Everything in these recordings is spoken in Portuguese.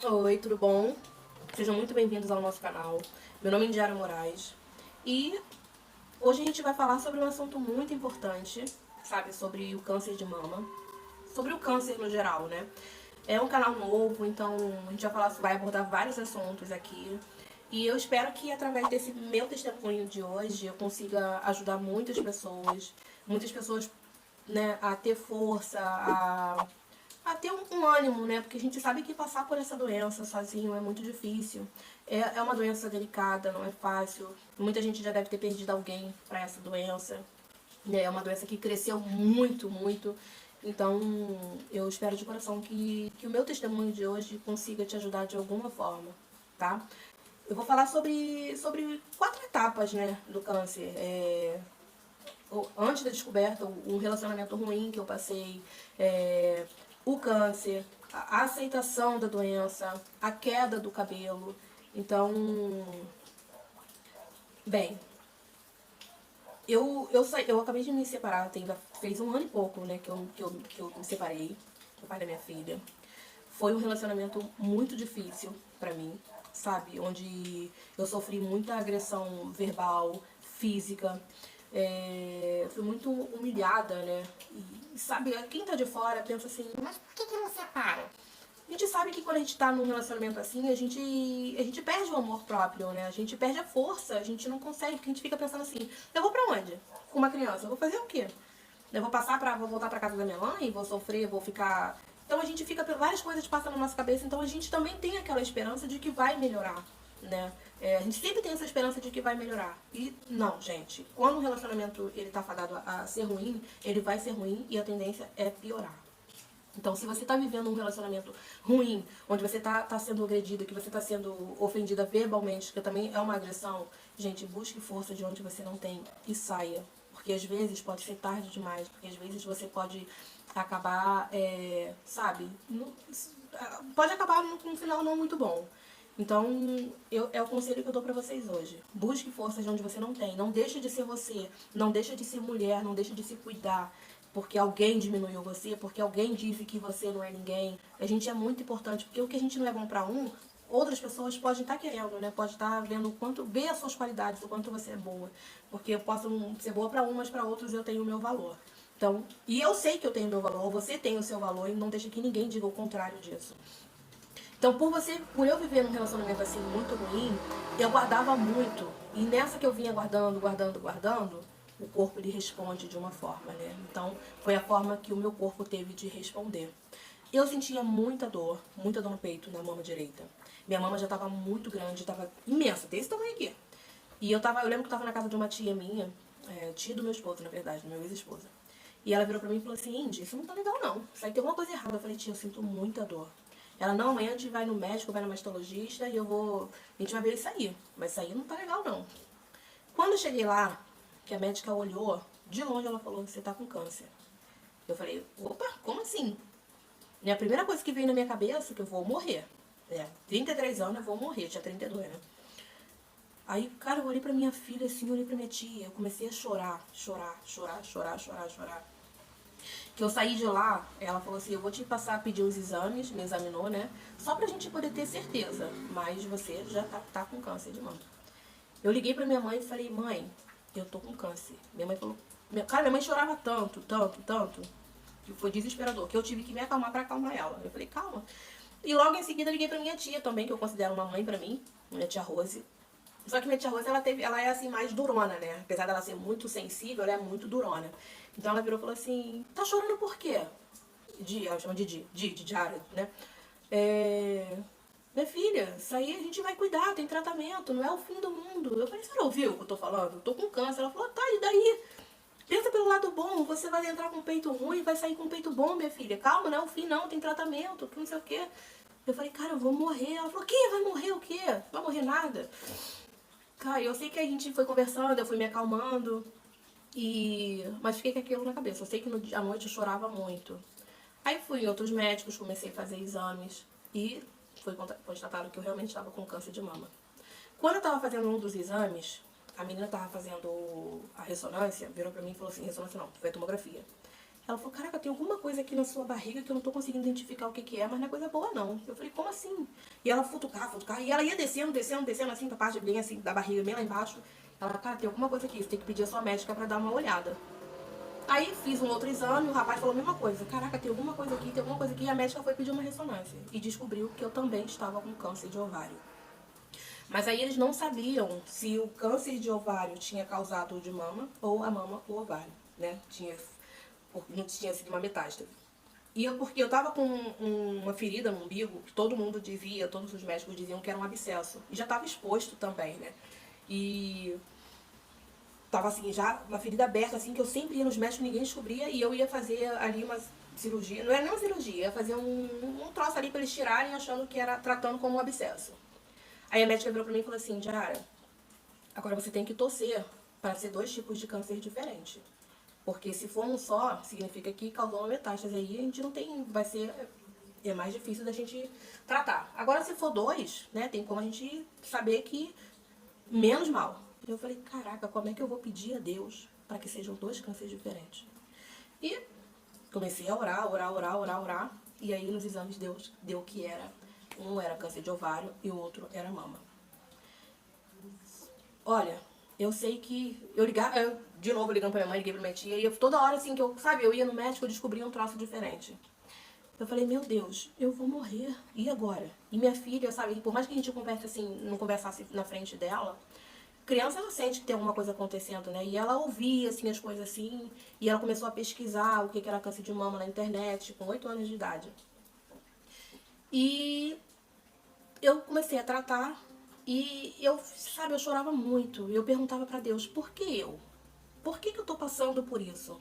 Oi, tudo bom? Sejam muito bem-vindos ao nosso canal. Meu nome é Indiara Moraes e hoje a gente vai falar sobre um assunto muito importante, sabe? Sobre o câncer de mama, sobre o câncer no geral, né? É um canal novo, então a gente vai abordar vários assuntos aqui. E eu espero que através desse meu testemunho de hoje eu consiga ajudar muitas pessoas, né, a ter força, a ter um ânimo, né? Porque a gente sabe que passar por essa doença sozinho é muito difícil. É uma doença delicada, não é fácil. Muita gente já deve ter perdido alguém para essa doença. Né? É uma doença que cresceu muito, muito. Então, eu espero de coração que o meu testemunho de hoje consiga te ajudar de alguma forma, tá? Eu vou falar sobre 4 etapas, né, do câncer. Antes da descoberta, um relacionamento ruim que eu passei, o câncer, a aceitação da doença, a queda do cabelo. Então, bem, eu acabei de me separar, fez um ano e pouco, né, que eu me separei do pai da minha filha. Foi um relacionamento muito difícil pra mim, sabe? Onde eu sofri muita agressão verbal, física. Fui muito humilhada, né? E sabe, quem tá de fora pensa assim, mas por que não separa? A gente sabe que quando a gente tá num relacionamento assim, a gente perde o amor próprio, né? A gente perde a força, a gente não consegue, porque a gente fica pensando assim, eu vou pra onde? Com uma criança, eu vou fazer o quê? Vou voltar pra casa da minha mãe, vou sofrer, vou ficar. Então a gente fica, várias coisas passam na nossa cabeça, então a gente também tem aquela esperança de que vai melhorar, né? A gente sempre tem essa esperança de que vai melhorar. E não, gente, quando o relacionamento ele tá fadado a ser ruim, ele vai ser ruim e a tendência é piorar. Então, se você está vivendo um relacionamento ruim, onde você tá sendo agredida, que você está sendo ofendida verbalmente, que também é uma agressão, gente, busque força de onde você não tem e saia. Porque às vezes pode ser tarde demais, porque às vezes você pode acabar, sabe, pode acabar num final não muito bom. Então, é o conselho que eu dou pra vocês hoje. Busque forças de onde você não tem. Não deixe de ser você. Não deixe de ser mulher. Não deixe de se cuidar. Porque alguém diminuiu você. Porque alguém disse que você não é ninguém. A gente é muito importante. Porque o que a gente não é bom pra um, outras pessoas podem estar querendo, né? Pode estar vendo o quanto, ver as suas qualidades, o quanto você é boa. Porque eu posso ser boa pra umas, pra outras eu tenho o meu valor. Então, e eu sei que eu tenho o meu valor, você tem o seu valor e não deixe que ninguém diga o contrário disso. Então, por eu viver num relacionamento assim muito ruim, eu guardava muito. E nessa que eu vinha guardando, guardando, guardando, o corpo ele responde de uma forma, né? Então, foi a forma que o meu corpo teve de responder. Eu sentia muita dor no peito, na mama direita. Minha mama já estava muito grande, estava imensa, desse tamanho aqui. E eu lembro que eu tava na casa de uma tia minha, tia do meu esposo, na verdade, do meu ex-esposa. E ela virou pra mim e falou assim, Indy, isso não tá legal não. Isso aí tem alguma coisa errada. Eu falei, tia, eu sinto muita dor. Ela, não, amanhã a gente vai no médico, vai no mastologista e a gente vai ver isso aí. Mas isso aí não tá legal não. Quando eu cheguei lá, que a médica olhou, de longe ela falou, você tá com câncer. Eu falei, opa, como assim? E a primeira coisa que veio na minha cabeça é que eu vou morrer. 33 anos eu vou morrer, tinha 32, né? Aí, cara, eu olhei pra minha filha assim, eu olhei pra minha tia, eu comecei a chorar, chorar, chorar, chorar, chorar, chorar. Que eu saí de lá, ela falou assim, eu vou te passar a pedir os exames, me examinou, né? Só pra gente poder ter certeza, mas você já tá com câncer de mama. Eu liguei pra minha mãe e falei, mãe, eu tô com câncer. Minha mãe falou, cara, minha mãe chorava tanto, tanto, tanto, que foi desesperador, que eu tive que me acalmar pra acalmar ela. Eu falei, calma. E logo em seguida liguei pra minha tia também, que eu considero uma mãe pra mim, minha tia Rose. Só que minha tia Rose, ela é assim mais durona, né? Apesar dela ser muito sensível, ela é muito durona. Então ela virou e falou assim, tá chorando por quê? Ela chama de Diário, né? É... Minha filha, isso aí a gente vai cuidar, tem tratamento, não é o fim do mundo. Eu falei, você não ouviu o que eu tô falando? Eu tô com câncer. Ela falou, tá, e daí? Pensa pelo lado bom, você vai entrar com o peito ruim, vai sair com o peito bom, minha filha. Calma, não é o fim não, tem tratamento, que não sei o quê. Eu falei, cara, eu vou morrer. Ela falou, que? Vai morrer o quê? Não vai morrer nada. Cara, eu sei que a gente foi conversando, eu fui me acalmando, mas fiquei com aquilo na cabeça. Eu sei que à noite eu chorava muito. Aí fui em outros médicos, comecei a fazer exames e foi constatado que eu realmente estava com câncer de mama. Quando eu estava fazendo um dos exames, a menina estava fazendo a ressonância, virou pra mim e falou assim, ressonância não, foi a tomografia. Ela falou, caraca, tem alguma coisa aqui na sua barriga que eu não tô conseguindo identificar o que que é, mas não é coisa boa não. Eu falei, como assim? E ela futucar, e ela ia descendo assim, pra parte bem assim, da barriga, bem lá embaixo. Ela, cara, tem alguma coisa aqui, você tem que pedir a sua médica pra dar uma olhada. Aí fiz um outro exame, o rapaz falou a mesma coisa. Caraca, tem alguma coisa aqui, tem alguma coisa aqui. E a médica foi pedir uma ressonância. E descobriu que eu também estava com câncer de ovário. Mas aí eles não sabiam se o câncer de ovário tinha causado o de mama ou a mama o ovário, né? Não tinha sido uma metástase. E porque eu tava com uma ferida no umbigo, que todo mundo dizia, todos os médicos diziam que era um abscesso. E já estava exposto também, né? E tava assim, já uma ferida aberta, assim, que eu sempre ia nos médicos, ninguém descobria, e eu ia fazer ali uma cirurgia, não era nem uma cirurgia, ia fazer um troço ali pra eles tirarem, achando que era tratando como um abscesso. Aí a médica virou pra mim e falou assim, Diara, agora você tem que torcer para ser 2 tipos de câncer diferentes. Porque se for um só, significa que causou uma metástase. Aí a gente não tem, é mais difícil da gente tratar. Agora se for 2, né, tem como a gente saber que menos mal. Eu falei, caraca, como é que eu vou pedir a Deus para que sejam 2 cânceres diferentes? E comecei a orar. E aí nos exames deu que era, um era câncer de ovário e o outro era mama. Olha, eu sei que eu ligava, de novo ligando pra minha mãe, liguei pra minha tia, e eu, toda hora assim que eu ia no médico, eu descobria um troço diferente. Eu falei, meu Deus, eu vou morrer. E agora? E minha filha, sabe, por mais que a gente converse assim, não conversasse na frente dela, criança ela sente que tem alguma coisa acontecendo, né? E ela ouvia assim as coisas assim, e ela começou a pesquisar o que era câncer de mama na internet, com 8 anos de idade. E eu comecei a tratar e eu chorava muito. Eu perguntava pra Deus, por que eu? Por que eu tô passando por isso?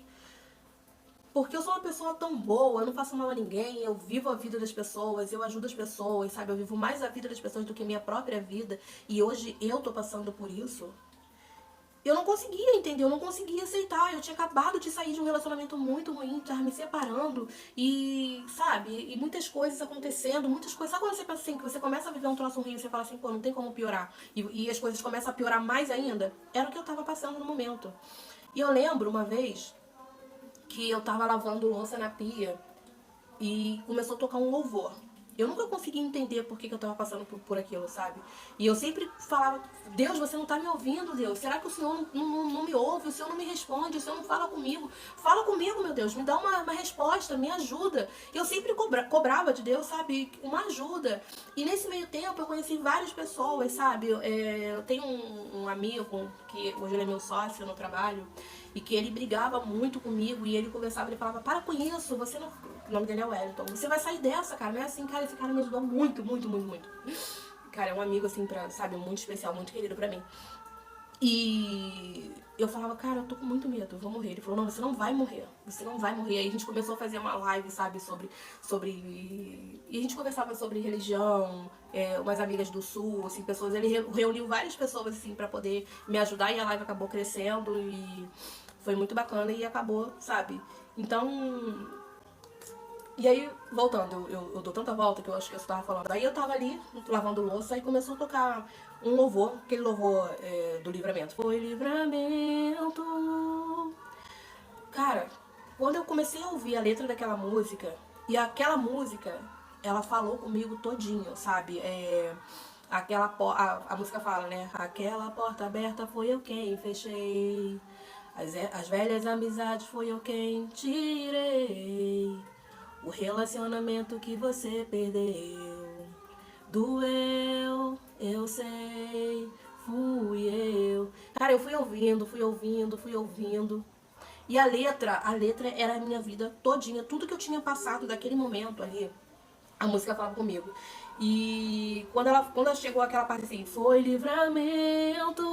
Porque eu sou uma pessoa tão boa, eu não faço mal a ninguém, eu vivo a vida das pessoas, eu ajudo as pessoas, sabe? Eu vivo mais a vida das pessoas do que a minha própria vida. E hoje eu tô passando por isso. Eu não conseguia entender, eu não conseguia aceitar. Eu tinha acabado de sair de um relacionamento muito ruim, tava me separando e, sabe, e muitas coisas acontecendo, muitas coisas. Sabe quando você pensa assim, que você começa a viver um troço ruim e você fala assim, pô, não tem como piorar, e as coisas começam a piorar mais ainda? Era o que eu tava passando no momento. E eu lembro uma vez que eu tava lavando louça na pia e começou a tocar um louvor. Eu nunca consegui entender por que eu tava passando por aquilo, sabe? E eu sempre falava, Deus, você não tá me ouvindo, Deus. Será que o Senhor não me ouve? O Senhor não me responde? O Senhor não fala comigo? Fala comigo, meu Deus. Me dá uma resposta, me ajuda. Eu sempre cobrava de Deus, sabe? Uma ajuda. E nesse meio tempo eu conheci várias pessoas, sabe? Eu tenho um amigo que hoje ele é meu sócio no trabalho e que ele brigava muito comigo e ele conversava, ele falava, para com isso, você não... O nome dele é Wellington. Você vai sair dessa, cara. Não é assim, cara. Esse cara me ajudou muito. Cara, é um amigo, assim, sabe, muito especial, muito querido pra mim. E eu falava, cara, eu tô com muito medo, eu vou morrer. Ele falou, não, você não vai morrer. Você não vai morrer. Aí a gente começou a fazer uma live, sabe, sobre... E a gente conversava sobre religião, umas amigas do Sul, assim, pessoas... Ele reuniu várias pessoas, assim, pra poder me ajudar. E a live acabou crescendo e foi muito bacana e acabou, sabe? Então... E aí, voltando, eu dou tanta volta que eu acho que eu estava falando. Aí eu tava ali, lavando louça, e começou a tocar um louvor, aquele louvor do livramento. Foi livramento. Cara, quando eu comecei a ouvir a letra daquela música, e aquela música, ela falou comigo todinho, sabe? A música fala, né? Aquela porta aberta foi eu quem fechei. As velhas amizades foi eu quem tirei. O relacionamento que você perdeu doeu, eu sei, fui eu. Cara, eu fui ouvindo. E a letra era a minha vida todinha, tudo que eu tinha passado daquele momento ali, a música falava comigo. E quando ela chegou aquela parte assim, foi livramento,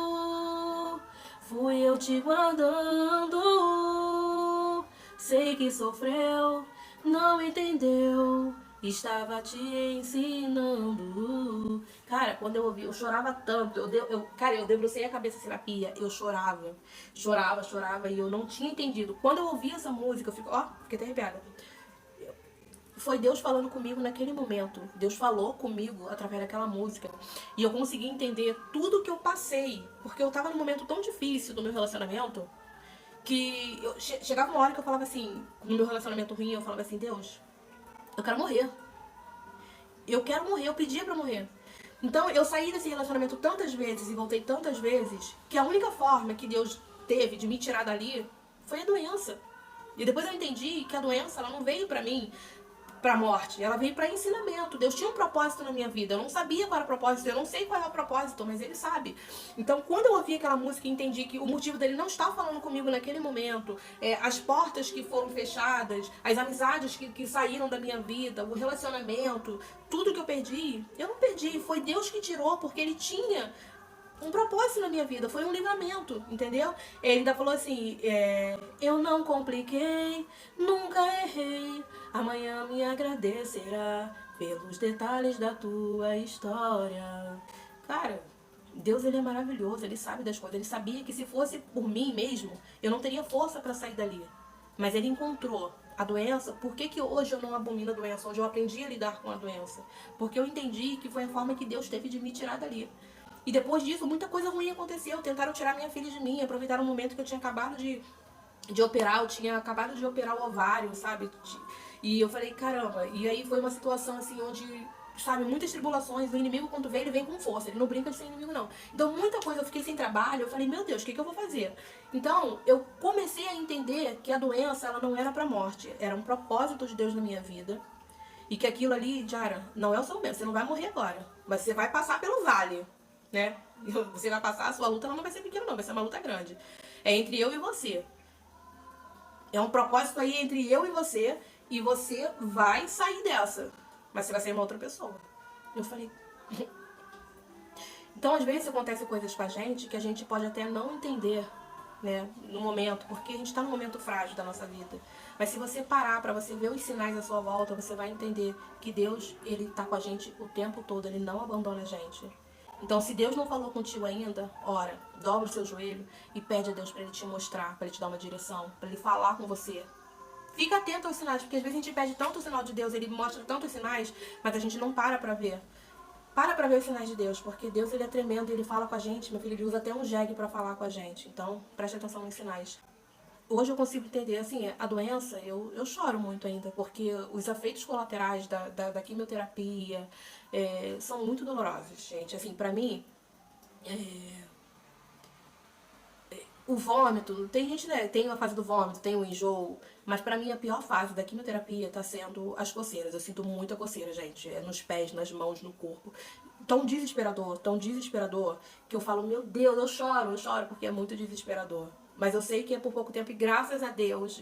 fui eu te guardando, sei que sofreu, não entendeu, estava te ensinando. Cara, quando eu ouvi, eu chorava tanto. Cara, eu debrucei a cabeça assim na pia, eu chorava, e eu não tinha entendido. Quando eu ouvi essa música, eu fiquei até arrepiada. Foi Deus falando comigo naquele momento. Deus falou comigo através daquela música. E eu consegui entender tudo que eu passei. Porque eu tava num momento tão difícil do meu relacionamento que chegava uma hora que eu falava assim, no meu relacionamento ruim, eu falava assim, Deus, eu quero morrer. Eu quero morrer, eu pedia pra morrer. Então eu saí desse relacionamento tantas vezes e voltei tantas vezes que a única forma que Deus teve de me tirar dali foi a doença. E depois eu entendi que a doença ela não veio pra mim pra morte, ela veio pra ensinamento. Deus tinha um propósito na minha vida. Eu não sabia qual era o propósito, eu não sei qual é o propósito, mas Ele sabe. Então, quando eu ouvi aquela música e entendi que o motivo dele não estar falando comigo naquele momento, as portas que foram fechadas, as amizades que saíram da minha vida, o relacionamento, tudo que eu não perdi. Foi Deus que tirou, porque Ele tinha um propósito na minha vida, foi um livramento, entendeu? Ele ainda falou assim, eu não compliquei, nunca errei, amanhã me agradecerá pelos detalhes da tua história. Cara, Deus ele é maravilhoso, ele sabe das coisas, ele sabia que se fosse por mim mesmo, eu não teria força para sair dali. Mas ele encontrou a doença. Por que hoje eu não abomino a doença? Hoje eu aprendi a lidar com a doença. Porque eu entendi que foi a forma que Deus teve de me tirar dali. E depois disso, muita coisa ruim aconteceu. Tentaram tirar minha filha de mim, aproveitaram o momento que eu tinha acabado de operar, eu tinha acabado de operar o ovário, sabe? E eu falei, caramba. E aí foi uma situação assim onde, sabe, muitas tribulações, o inimigo quando vem, ele vem com força, ele não brinca de ser inimigo não. Então muita coisa, eu fiquei sem trabalho, eu falei, meu Deus, o que eu vou fazer? Então eu comecei a entender que a doença, ela não era pra morte, era um propósito de Deus na minha vida. E que aquilo ali, Jara, não é o seu momento, você não vai morrer agora, mas você vai passar pelo vale, né? Você vai passar, a sua luta não vai ser pequena não, vai ser uma luta grande. É entre eu e você. É um propósito aí entre eu e você vai sair dessa. Mas você vai ser uma outra pessoa. Eu falei... Então, às vezes, acontecem coisas com a gente que a gente pode até não entender, né, no momento, porque a gente está num momento frágil da nossa vida. Mas se você parar para você ver os sinais à sua volta, você vai entender que Deus, ele tá com a gente o tempo todo, ele não abandona a gente. Então, se Deus não falou contigo ainda, ora, dobra o seu joelho e pede a Deus para ele te mostrar, para ele te dar uma direção, para ele falar com você. Fica atento aos sinais, porque às vezes a gente pede tanto o sinal de Deus, ele mostra tantos sinais, mas a gente não para ver. Para pra ver os sinais de Deus, porque Deus ele é tremendo, ele fala com a gente, meu filho, ele usa até um jegue para falar com a gente. Então, preste atenção nos sinais. Hoje eu consigo entender, assim, a doença, eu choro muito ainda, porque os efeitos colaterais da quimioterapia são muito dolorosos, gente. Assim, pra mim, o vômito, tem gente, né, tem a fase do vômito, tem o enjoo, mas pra mim a pior fase da quimioterapia tá sendo as coceiras. Eu sinto muita coceira, gente, nos pés, nas mãos, no corpo. Tão desesperador, que eu falo, meu Deus, eu choro, porque é muito desesperador. Mas eu sei que é por pouco tempo e graças a Deus,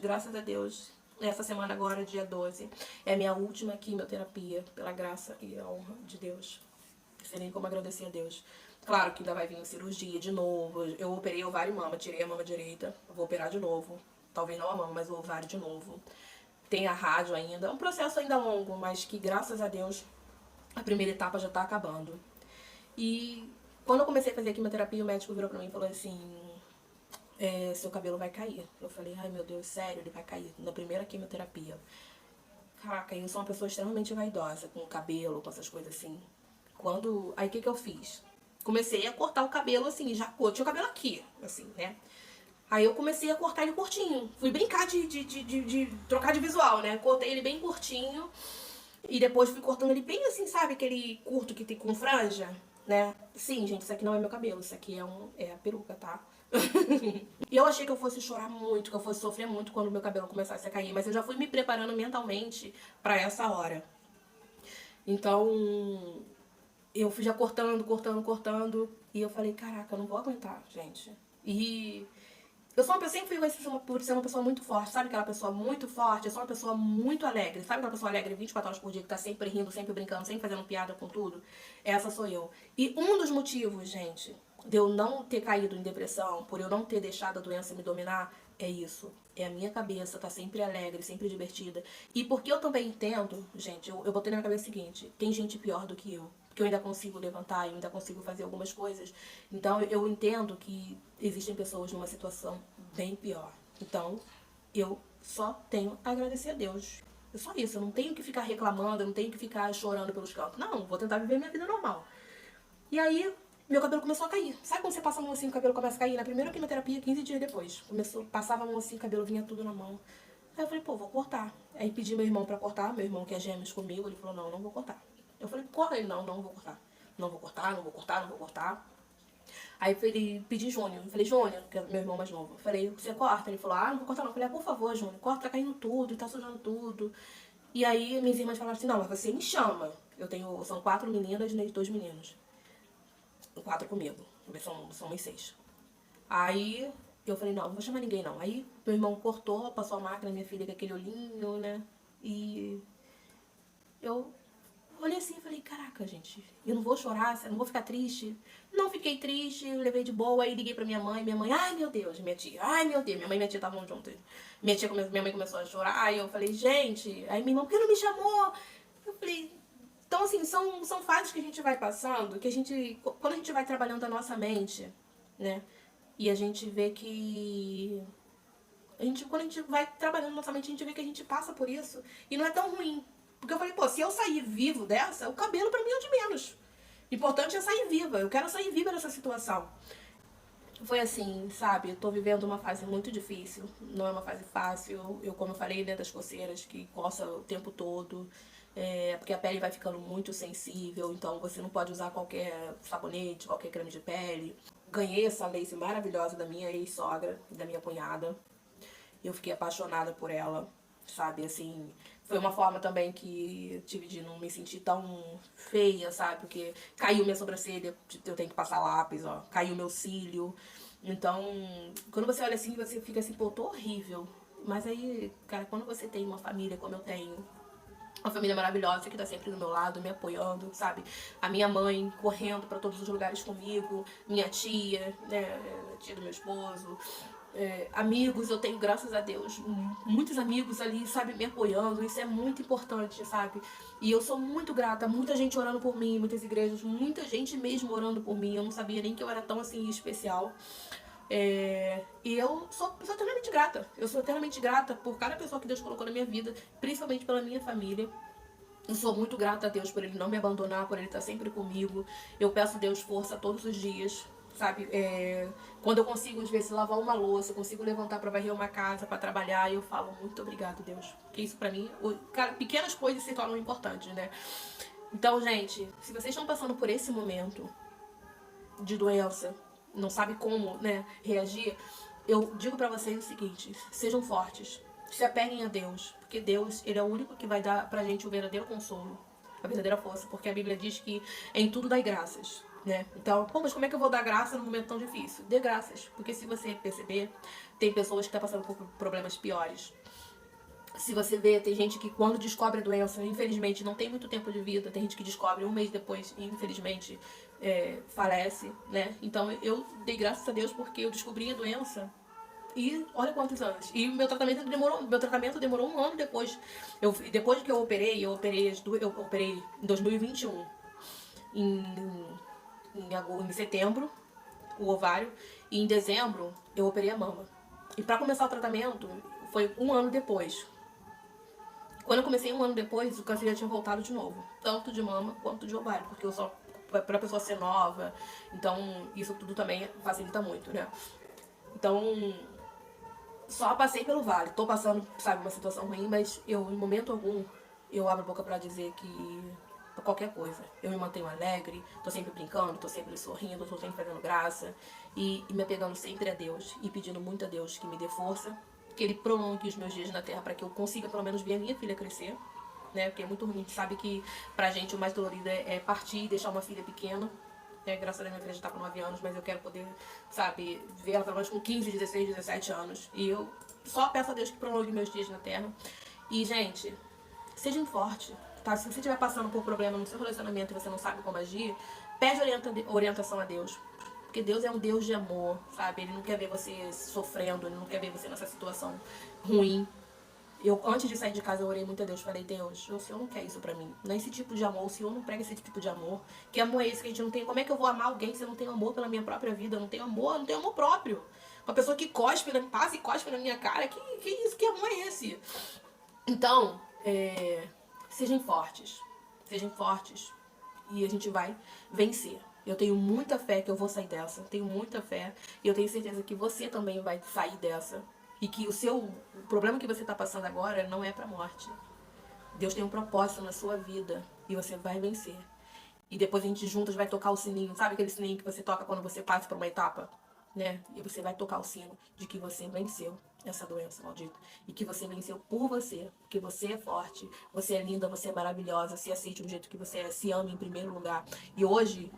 essa semana agora, dia 12, é a minha última quimioterapia, pela graça e a honra de Deus. Não sei nem como agradecer a Deus. Claro que ainda vai vir a cirurgia de novo. Eu operei ovário e mama, tirei a mama direita. Eu vou operar de novo. Talvez não a mama, mas o ovário de novo. Tem a rádio ainda. É um processo ainda longo, mas que graças a Deus a primeira etapa já tá acabando. E quando eu comecei a fazer a quimioterapia, o médico virou pra mim e falou assim, seu cabelo vai cair. Eu falei, ai meu Deus, sério, ele vai cair na primeira quimioterapia. Caraca, eu sou uma pessoa extremamente vaidosa, com cabelo, com essas coisas assim. Aí o que eu fiz? Comecei a cortar o cabelo assim, já tinha o cabelo aqui, assim, né? Aí eu comecei a cortar ele curtinho. Fui brincar de trocar de visual, né? Cortei ele bem curtinho. E depois fui cortando ele bem assim, sabe? Aquele curto que tem com franja, né? Sim, gente, isso aqui não é meu cabelo. Isso aqui é a peruca, tá? E eu achei que eu fosse chorar muito, que eu fosse sofrer muito quando o meu cabelo começasse a cair. Mas eu já fui me preparando mentalmente pra essa hora. Então, eu fui já cortando. E eu falei, caraca, eu não vou aguentar, gente. E eu sou uma pessoa, sempre fui por ser uma pessoa muito forte, sabe aquela pessoa muito forte? Eu sou uma pessoa muito alegre, sabe aquela pessoa alegre 24 horas por dia, que tá sempre rindo, sempre brincando, sempre fazendo piada com tudo? Essa sou eu. E um dos motivos, gente, de eu não ter caído em depressão, por eu não ter deixado a doença me dominar, é isso. É a minha cabeça, tá sempre alegre, sempre divertida. E porque eu também entendo, gente, eu botei na minha cabeça o seguinte, tem gente pior do que eu. Porque eu ainda consigo levantar, eu ainda consigo fazer algumas coisas. Então eu entendo que existem pessoas numa situação bem pior. Então eu só tenho a agradecer a Deus. É só isso, eu não tenho que ficar reclamando, eu não tenho que ficar chorando pelos cantos. Não, vou tentar viver minha vida normal. E aí, meu cabelo começou a cair. Sabe quando você passa a mão assim, o cabelo começa a cair? Na primeira quimioterapia, 15 dias depois. Passava a mão assim, o cabelo vinha tudo na mão. Aí eu falei, pô, vou cortar. Aí pedi meu irmão pra cortar, meu irmão que é gêmeos comigo, ele falou, não, não vou cortar. Eu falei, corta ele, não, não vou cortar. Não vou cortar, não vou cortar, não vou cortar. Aí ele pedi Júnior. Eu falei, Júnior, que é meu irmão mais novo. Eu falei, você corta? Ele falou, não vou cortar não. Eu falei, por favor, Júnior, corta, tá caindo tudo, tá sujando tudo. E aí minhas irmãs falaram assim, não, mas você me chama. São 4 meninas e 2 meninos. 4 comigo. Somos 6. Aí eu falei, não vou chamar ninguém não. Aí meu irmão cortou, passou a máquina, minha filha com aquele olhinho, né? E eu olhei assim e falei, caraca, gente, eu não vou chorar, eu não vou ficar triste. Não fiquei triste, levei de boa, aí liguei pra minha mãe, ai meu Deus, minha tia, ai meu Deus, minha mãe e minha tia estavam juntas. Minha mãe começou a chorar, aí eu falei, gente, aí minha irmã, por que não me chamou? Eu falei, então assim, são fases que a gente vai passando, que quando a gente vai trabalhando a nossa mente, né, e a gente vê que quando a gente vai trabalhando nossa mente, a gente vê que a gente passa por isso e não é tão ruim. Porque eu falei, pô, se eu sair vivo dessa, o cabelo pra mim é o de menos. O importante é sair viva, eu quero sair viva dessa situação. Foi assim, sabe, eu tô vivendo uma fase muito difícil, não é uma fase fácil. Como eu falei, né, das coceiras que coça o tempo todo, porque a pele vai ficando muito sensível, então você não pode usar qualquer sabonete, qualquer creme de pele. Ganhei essa lace maravilhosa da minha ex-sogra, da minha cunhada. Eu fiquei apaixonada por ela, sabe, assim, foi uma forma também que eu tive de não me sentir tão feia, sabe, porque caiu minha sobrancelha, eu tenho que passar lápis, ó, caiu meu cílio, então, quando você olha assim, você fica assim, pô, tô horrível, mas aí, cara, quando você tem uma família como eu tenho, uma família maravilhosa que tá sempre do meu lado, me apoiando, sabe? A minha mãe correndo pra todos os lugares comigo, minha tia, né, tia do meu esposo, amigos, eu tenho, graças a Deus, muitos amigos ali, sabe, me apoiando, isso é muito importante, sabe? E eu sou muito grata, muita gente orando por mim, muitas igrejas, muita gente mesmo orando por mim, eu não sabia nem que eu era tão, assim, especial. E eu sou eternamente grata, por cada pessoa que Deus colocou na minha vida, principalmente pela minha família. Eu sou muito grata a Deus por Ele não me abandonar, por Ele estar sempre comigo. Eu peço a Deus força todos os dias, sabe? Quando eu consigo, às vezes, lavar uma louça, eu consigo levantar pra varrer uma casa, pra trabalhar, eu falo, muito obrigado, Deus. Porque isso pra mim, cara, pequenas coisas se tornam importantes, né? Então, gente, se vocês estão passando por esse momento de doença, não sabe como, né, reagir, eu digo pra vocês o seguinte, sejam fortes, se apeguem a Deus, porque Deus, Ele é o único que vai dar pra gente o verdadeiro consolo, a verdadeira força, porque a Bíblia diz que em tudo dai graças, né? Então, pô, mas como é que eu vou dar graça num momento tão difícil? Dê graças, porque se você perceber, tem pessoas que estão passando por problemas piores. Se você vê, tem gente que quando descobre a doença, infelizmente não tem muito tempo de vida, tem gente que descobre um mês depois e infelizmente falece, né? Então eu dei graças a Deus porque eu descobri a doença e olha quantos anos. E meu tratamento demorou 1 ano depois. Depois que eu operei em 2021, em setembro, o ovário, e em dezembro eu operei a mama. E pra começar o tratamento foi 1 ano depois. Quando eu comecei 1 ano depois, o câncer já tinha voltado de novo. Tanto de mama quanto de ovário, porque eu só pra pessoa ser nova, então isso tudo também facilita muito, né? Então, só passei pelo vale. Tô passando, sabe, uma situação ruim, mas eu, em momento algum, eu abro a boca pra dizer que qualquer coisa. Eu me mantenho alegre, tô sempre brincando, tô sempre sorrindo, tô sempre fazendo graça e me apegando sempre a Deus e pedindo muito a Deus que me dê força, que Ele prolongue os meus dias na terra para que eu consiga pelo menos ver a minha filha crescer, né? Porque é muito ruim, a gente sabe que pra gente o mais dolorido é partir e deixar uma filha pequena. Graças a Deus minha filha já tá com 9 anos, mas eu quero poder, sabe, ver ela pelo menos com 15, 16, 17 anos. E eu só peço a Deus que prolongue meus dias na terra. E, gente, sejam fortes, tá? Se você estiver passando por problema no seu relacionamento e você não sabe como agir, pede orientação a Deus. Porque Deus é um Deus de amor, sabe? Ele não quer ver você sofrendo, Ele não quer ver você nessa situação ruim. Eu, antes de sair de casa, eu orei muito a Deus. Falei, Deus, o Senhor não quer isso pra mim. Não é esse tipo de amor. O Senhor não prega esse tipo de amor. Que amor é esse que a gente não tem? Como é que eu vou amar alguém se eu não tenho amor pela minha própria vida? Eu não tenho amor próprio. Uma pessoa que passa e cospe na minha cara. Que isso? Que amor é esse? Então, sejam fortes. Sejam fortes. E a gente vai vencer. Eu tenho muita fé que eu vou sair dessa. Tenho muita fé. E eu tenho certeza que você também vai sair dessa. E que o problema que você está passando agora não é pra morte. Deus tem um propósito na sua vida. E você vai vencer. E depois a gente juntas vai tocar o sininho. Sabe aquele sininho que você toca quando você passa por uma etapa? Né? E você vai tocar o sino de que você venceu essa doença maldita. E que você venceu por você. Porque você é forte, você é linda, você é maravilhosa, se aceite do jeito que você é, se ame em primeiro lugar. E hoje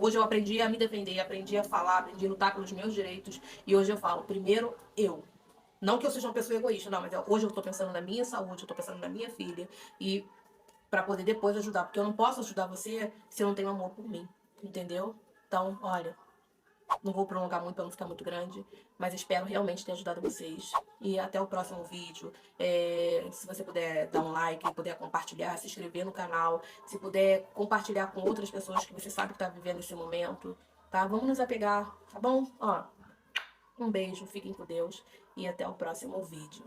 hoje eu aprendi a me defender, aprendi a falar, aprendi a lutar pelos meus direitos. E hoje eu falo, primeiro eu. Não que eu seja uma pessoa egoísta, não, mas hoje eu tô pensando na minha saúde, eu tô pensando na minha filha. E para poder depois ajudar. Porque eu não posso ajudar você se eu não tenho amor por mim. Entendeu? Então, olha, não vou prolongar muito para não ficar muito grande, mas espero realmente ter ajudado vocês. E até o próximo vídeo. Se você puder dar um like, puder compartilhar, se inscrever no canal, se puder compartilhar com outras pessoas que você sabe que está vivendo esse momento, tá? Vamos nos apegar, tá bom? Ó, um beijo, fiquem com Deus e até o próximo vídeo.